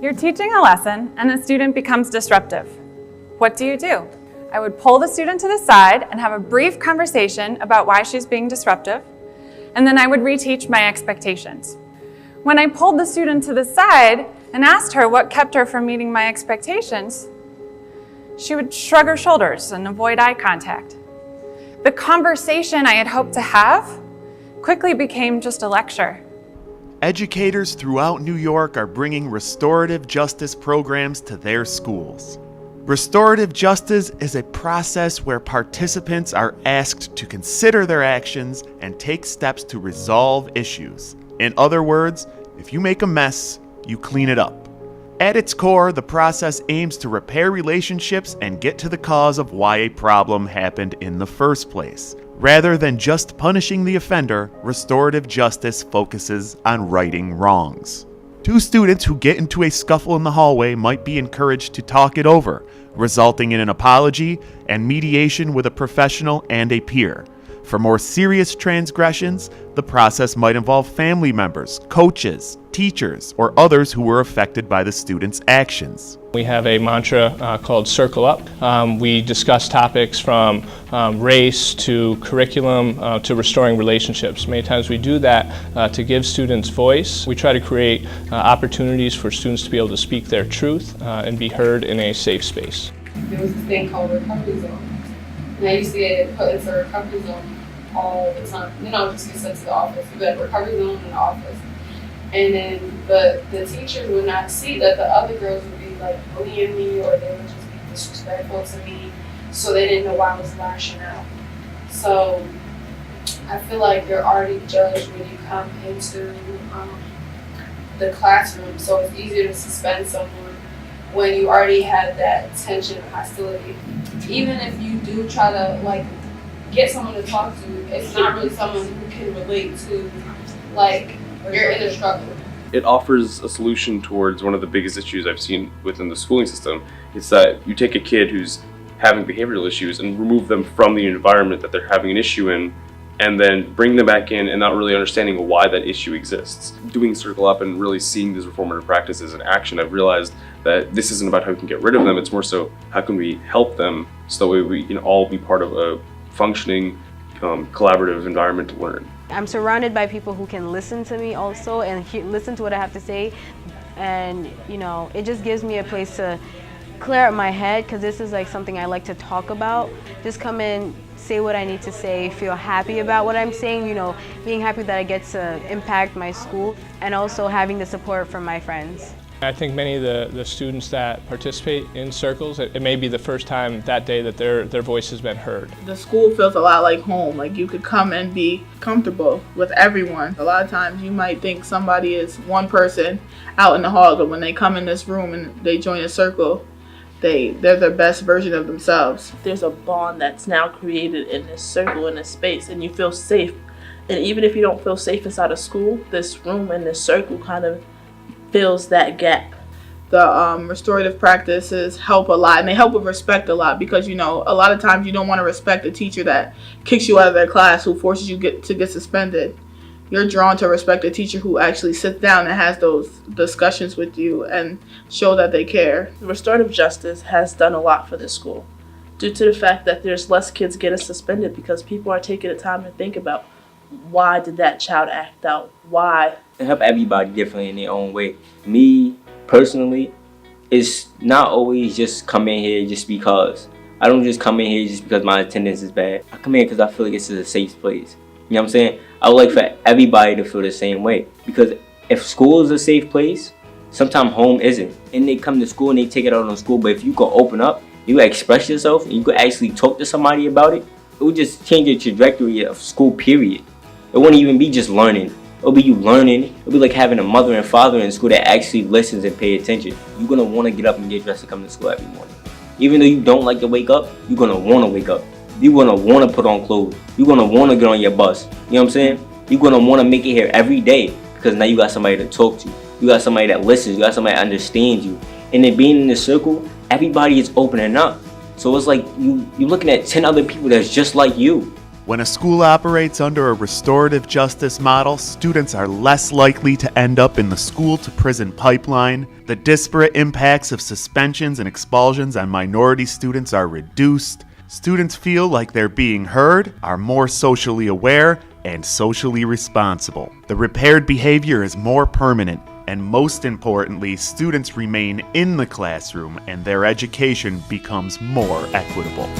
You're teaching a lesson and a student becomes disruptive. What do? I would pull the student to the side and have a brief conversation about why she's being disruptive, and then I would reteach my expectations. When I pulled the student to the side and asked her what kept her from meeting my expectations, she would shrug her shoulders and avoid eye contact. The conversation I had hoped to have quickly became just a lecture. Educators throughout New York are bringing restorative justice programs to their schools. Restorative justice is a process where participants are asked to consider their actions and take steps to resolve issues. In other words, if you make a mess, you clean it up. At its core, the process aims to repair relationships and get to the cause of why a problem happened in the first place. Rather than just punishing the offender, restorative justice focuses on righting wrongs. Two students who get into a scuffle in the hallway might be encouraged to talk it over, resulting in an apology and mediation with a professional and a peer. For more serious transgressions, the process might involve family members, coaches, teachers, or others who were affected by the student's actions. We have a mantra called Circle Up. We discuss topics from race to curriculum to restoring relationships. Many times we do that to give students voice. We try to create opportunities for students to be able to speak their truth and be heard in a safe space. There was this thing called recovery zone. And I used to get put into a recovery zone all the time. Then I would just get sent to the office. We had a recovery zone in the office. And then the teachers would not see that the other girls would be like bullying me or they would just be disrespectful to me. So they didn't know why I was lashing out. So I feel like you're already judged when you come into the classroom. So it's easier to suspend someone when you already have that tension and hostility. Even if you do try to like get someone to talk to, it's not really someone who can relate to, like, you're in a struggle. It offers a solution towards one of the biggest issues I've seen within the schooling system. It's that you take a kid who's having behavioral issues and remove them from the environment that they're having an issue in, and then bring them back in and not really understanding why that issue exists. Doing Circle Up and really seeing these reformative practices in action, I've realized that this isn't about how we can get rid of them, it's more so how can we help them so that way we can all be part of a functioning, collaborative environment to learn. I'm surrounded by people who can listen to me also and listen to what I have to say, and it just gives me a place to clear up my head, because this is like something I like to talk about. Just come in, say what I need to say, feel happy about what I'm saying, being happy that I get to impact my school, and also having the support from my friends. I think many of the students that participate in circles, it may be the first time that day that their voice has been heard. The school feels a lot like home. Like you could come and be comfortable with everyone. A lot of times you might think somebody is one person out in the hall, but when they come in this room and they join a circle, they're the best version of themselves. There's a bond that's now created in this circle, in this space, and you feel safe. And even if you don't feel safe inside of school, this room and this circle kind of fills that gap. The restorative practices help a lot, and they help with respect a lot, because a lot of times you don't want to respect a teacher that kicks you out of their class, who forces you to get suspended. You're drawn to respect a teacher who actually sits down and has those discussions with you and show that they care. Restorative justice has done a lot for this school due to the fact that there's less kids getting suspended because people are taking the time to think about, why did that child act out? Why? It help everybody differently in their own way. Me, personally, it's not always just come in here just because. I don't just come in here just because my attendance is bad. I come in because I feel like this is a safe place. You know what I'm saying? I would like for everybody to feel the same way. Because if school is a safe place, sometimes home isn't. And they come to school and they take it out on school, but if you can open up, you can express yourself, and you could actually talk to somebody about it, it would just change the trajectory of school, period. It wouldn't even be just learning. It'll be you learning. It'll be like having a mother and father in school that actually listens and pays attention. You're gonna want to get up and get dressed to come to school every morning. Even though you don't like to wake up, you're gonna want to wake up. You're gonna want to put on clothes. You're gonna want to get on your bus. You know what I'm saying? You're gonna want to make it here every day, because now you got somebody to talk to. You got somebody that listens. You got somebody that understands you. And then being in the circle, everybody is opening up. So it's like you're looking at 10 other people that's just like you. When a school operates under a restorative justice model, students are less likely to end up in the school-to-prison pipeline. The disparate impacts of suspensions and expulsions on minority students are reduced. Students feel like they're being heard, are more socially aware, and socially responsible. The repaired behavior is more permanent, and most importantly, students remain in the classroom and their education becomes more equitable.